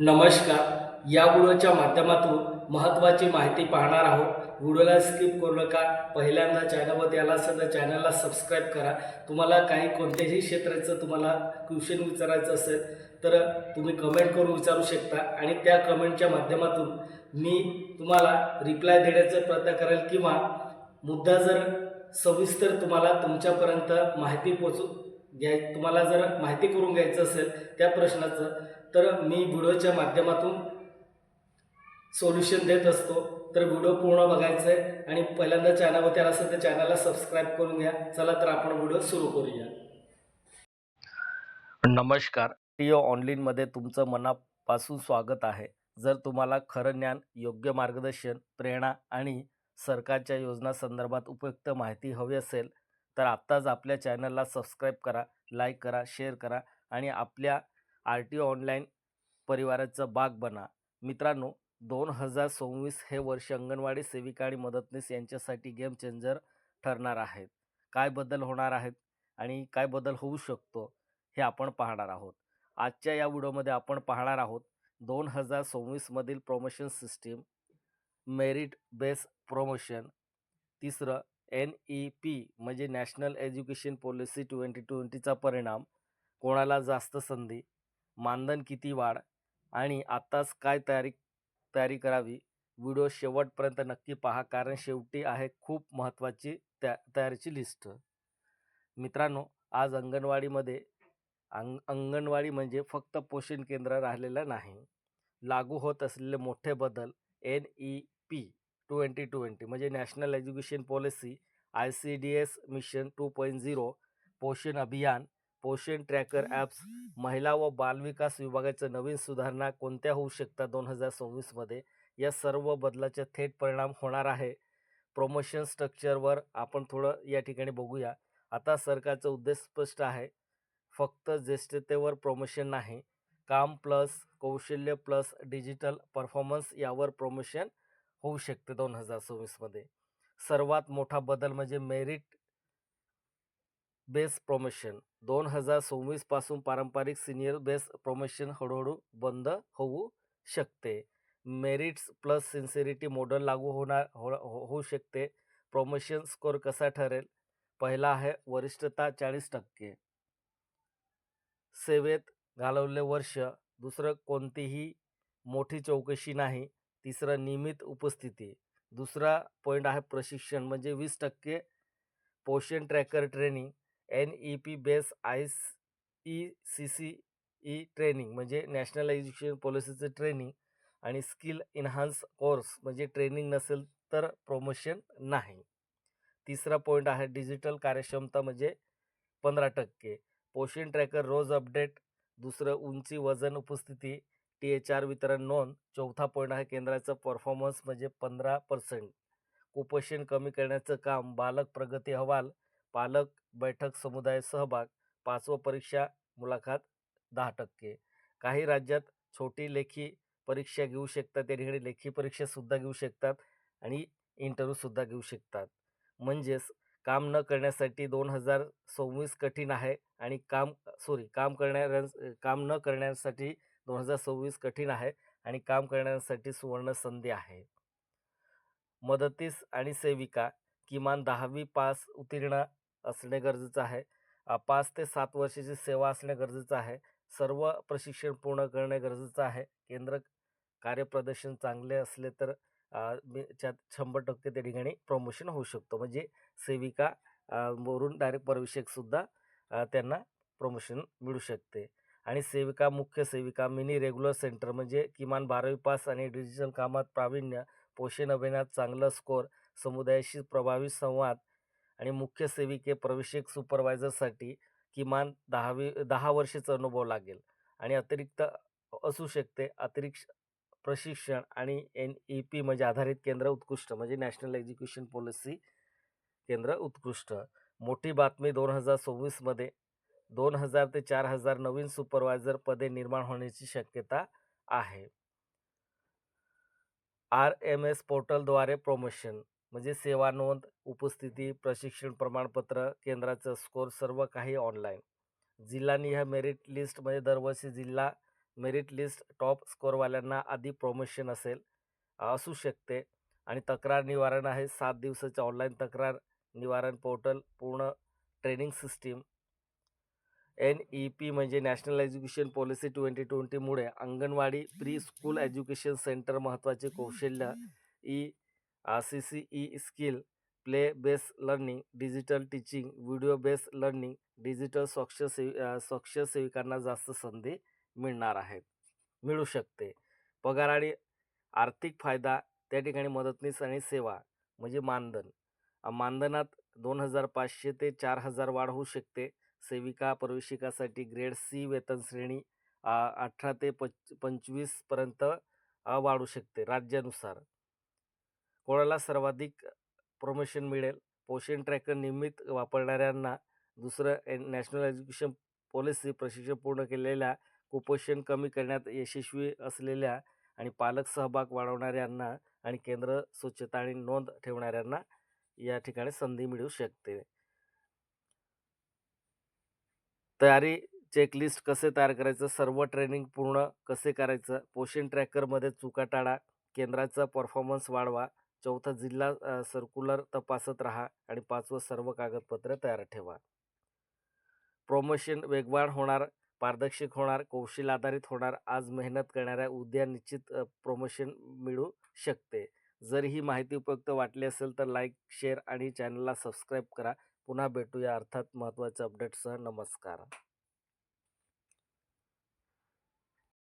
नमस्कार. या व्हिडिओच्या माध्यमातून महत्त्वाची माहिती पाहणार आहोत. व्हिडिओला स्किप करू नका. पहिल्यांदा चॅनलवर आला असेल तर चॅनलला सबस्क्राईब करा. तुम्हाला काही कोणत्याही क्षेत्राचं तुम्हाला क्वेश्चन विचारायचं असेल तर तुम्ही कमेंट करून विचारू शकता आणि त्या कमेंटच्या माध्यमातून मी तुम्हाला रिप्लाय देण्याचा प्रयत्न करेल किंवा मुद्दा जर सविस्तर तुम्हाला तुमच्यापर्यंत माहिती तुम्हाला जर माहिती करून घ्यायचं असेल त्या प्रश्नाचं तर मी व्हिडिओच्या माध्यमातून सोल्युशन देत असतो. तर व्हिडिओ पूर्ण बघायचा आहे आणि पहिल्यांदा चॅनलवर आला असेल तर चॅनलला सबस्क्राईब करून घ्या. चला तर आपण व्हिडिओ सुरू करूया. नमस्कार. टीओ ऑनलाईनमध्ये तुमचं मनापासून स्वागत आहे. जर तुम्हाला खरं ज्ञान, योग्य मार्गदर्शन, प्रेरणा आणि सरकारच्या योजना संदर्भात उपयुक्त माहिती हवी असेल तर आत्ताच आपल्या चॅनलला सबस्क्राईब करा, लाईक करा, शेअर करा आणि आपल्या RTO ऑनलाईन परिवाराचा भाग बना. मित्रांनो, 2026 हे वर्ष अंगणवाडी सेविका आणि मदतनीस यांच्यासाठी गेम चेंजर ठरणार आहेत. काय बदल होणार आहेत आणि काय बदल होऊ शकतो हे आपण पाहणार आहोत. आजच्या या व्हिडिओमध्ये आपण पाहणार आहोत 2026 मधील promotion system, merit base promotion. तिसरं NEP म्हणजे नॅशनल एज्युकेशन पॉलिसी 2020चा परिणाम, कोणाला जास्त संधी, मानधन किती वाढ आणि आत्ताच काय तयारी करावी. व्हिडिओ शेवटपर्यंत नक्की पहा कारण शेवटी आहे खूप महत्त्वाची तयारीची लिस्ट. मित्रांनो, आज अंगणवाडी म्हणजे फक्त पोषण केंद्र राहिलेलं नाही. लागू होत असलेले मोठे बदल NEP 2020 म्हणजे national education policy, ICDS mission 2.0, पोषण अभियान, पोषण ट्रॅकर ॲप्स, महिला व बालविकास विभागाच्या नवीन सुधारणा कोणत्या होऊ शकतात 2026मध्ये. या सर्व बदलाचा थेट परिणाम होणार आहे. प्रमोशन स्ट्रक्चरवर आपण थोडं या ठिकाणी बघूया. आता सरकारचा उद्देश स्पष्ट आहे. फक्त ज्येष्ठतेवर प्रमोशन नाही, काम प्लस कौशल्य प्लस डिजिटल परफॉर्मन्स यावर प्रमोशन होऊ शकते 2026मध्ये. सर्वात मोठा बदल म्हणजे मेरिट बेस प्रमोशन. 2026 पासून पारंपरिक सिनियर बेस प्रमोशन हळूहळू बंद होऊ शकते. मेरिट्स प्लस सिन्सिरिटी मॉडेल लागू होऊ शकते. प्रमोशन स्कोर कसा ठरेल? पहिला आहे वरिष्ठता 40%, सेवेत घालवले वर्ष. दुसरं कोणतीही मोठी चौकशी नाही. तिसरं नियमित उपस्थिती. दुसरा पॉईंट आहे प्रशिक्षण म्हणजे 20%. पोषण tracker training, NEP base IECCE training म्हणजे नॅशनल एज्युकेशन पॉलिसीचं ट्रेनिंग आणि स्किल इन्हान्स कोर्स म्हणजे ट्रेनिंग नसेल तर प्रमोशन नाही. तिसरा पॉईंट आहे डिजिटल कार्यक्षमता म्हणजे 15%. पोषण ट्रॅकर रोज अपडेट. दुसरं उंची, वजन, उपस्थिती, THR वितरण नोंद. चौथा पॉईंट आहे केंद्राचा परफॉर्मन्स म्हणजे 15%. कुपोषण कमी करण्याचं काम, बालक प्रगती अहवाल, पालक बैठक, समुदाय सहभाग. पाचवं परीक्षा मुलाखत 10%. काही राज्यात छोटी लेखी परीक्षा घेऊ शकतात, त्या ठिकाणी लेखी परीक्षासुद्धा घेऊ शकतात आणि इंटरव्ह्यूसुद्धा घेऊ शकतात. म्हणजेच काम करण्यासाठी 2026 कठीण आहे आणि काम न करण्यासाठी 2026 कठीण आहे आणि काम करण्यासाठी सुवर्ण संधी आहे. मदतीस आणि सेविका किमान 10वी पास उत्तीर्ण असणे गरजेचं आहे. 5 ते 7 वर्षाची सेवा असणे गरजेचं आहे. सर्व प्रशिक्षण पूर्ण करणे गरजेचं आहे. केंद्र कार्यप्रदर्शन चांगले असले तर त्यात 100% त्या ठिकाणी प्रमोशन होऊ शकतो. म्हणजे सेविका वरून डायरेक्ट परिवीक्षकसुद्धा त्यांना प्रमोशन मिळू शकते. आणि मुख्य सेविका, मिनी रेग्युलर सेंटर म्हणजे किमान 12वी पास आणि डिजिटल कामात प्रावीण्य, पोषण अभियानात चांगला स्कोर, समुदायाशी प्रभावी संवाद. आणि मुख्य सेविके प्रवेशिक सुपरवायझरसाठी किमान 10 वर्षाचा अनुभव लागेल आणि अतिरिक्त असू शकते. अतिरिक्त प्रशिक्षण आणि NEP म्हणजे आधारित केंद्र उत्कृष्ट म्हणजे नॅशनल एज्युकेशन पॉलिसी केंद्र उत्कृष्ट. मोठी बातमी 2026मध्ये 2000 ते 4000 नवीन सुपरवायझर पदे निर्माण होण्याची शक्यता आहे. RMS पोर्टलद्वारे प्रमोशन म्हणजे सेवा नोंद, उपस्थिती, प्रशिक्षण प्रमाणपत्र, केंद्राचं स्कोर सर्व काही ऑनलाईन. जिल्हानिहाय मेरिट लिस्ट म्हणजे दरवर्षी जिल्हा मेरिट लिस्ट टॉप स्कोअरवाल्यांना आधी प्रमोशन असू शकते. आणि तक्रार निवारण आहे 7 दिवसाचे ऑनलाईन तक्रार निवारण पोर्टल, पूर्ण ट्रेनिंग सिस्टीम. NEP म्हणजे नॅशनल एज्युकेशन पॉलिसी 2020मुळे anganwadi, pre school education centre महत्त्वाचे कौशल्य CCE skill, play based learning, digital teaching, video based learning, digital स्वाक्षर सेविकांना जास्त संधी मिळू शकते. पगार आणि आर्थिक फायदा त्या ठिकाणी मदतनीस आणि सेवा म्हणजे मानधन. मानधनात 2,500 ते 4,000 वाढ होऊ शकते. सेविका प्रवेशिकासाठी ग्रेड C वेतन श्रेणी 18 ते 25 पर्यंत वाढू शकते राज्यानुसार. कोणाला सर्वाधिक प्रमोशन मिळेल? पोषण ट्रॅकर नियमित वापरणाऱ्यांना, दुसरं नॅशनल एज्युकेशन पॉलिसी प्रशिक्षण पूर्ण केलेल्या, कुपोषण कमी करण्यात यशस्वी असलेल्या आणि पालक सहभाग वाढवणाऱ्यांना आणि केंद्र स्वच्छता आणि नोंद ठेवणाऱ्यांना या ठिकाणी संधी मिळू शकते. तयारी चेकलिस्ट कसे तयार करायचं, सर्व ट्रेनिंग पूर्ण कसे करायचं, पोषण ट्रॅकरमध्ये चुका टाळा, केंद्राचा परफॉर्मन्स वाढवा, 4था जिल्हा सर्क्युलर तपासत राहा आणि 5वं सर्व कागदपत्रे तयार ठेवा. प्रमोशन वेगवान होणार, पारदर्शक होणार, कौशल्य आधारित होणार. आज मेहनत करणाऱ्या उद्या निश्चित प्रमोशन मिळू शकते. जर ही माहिती उपयुक्त वाटली असेल तर लाईक, शेअर आणि चॅनलला सबस्क्राईब करा. पुन्हा भेटूया अर्थात महत्त्वाच्या अपडेट्ससह. नमस्कार.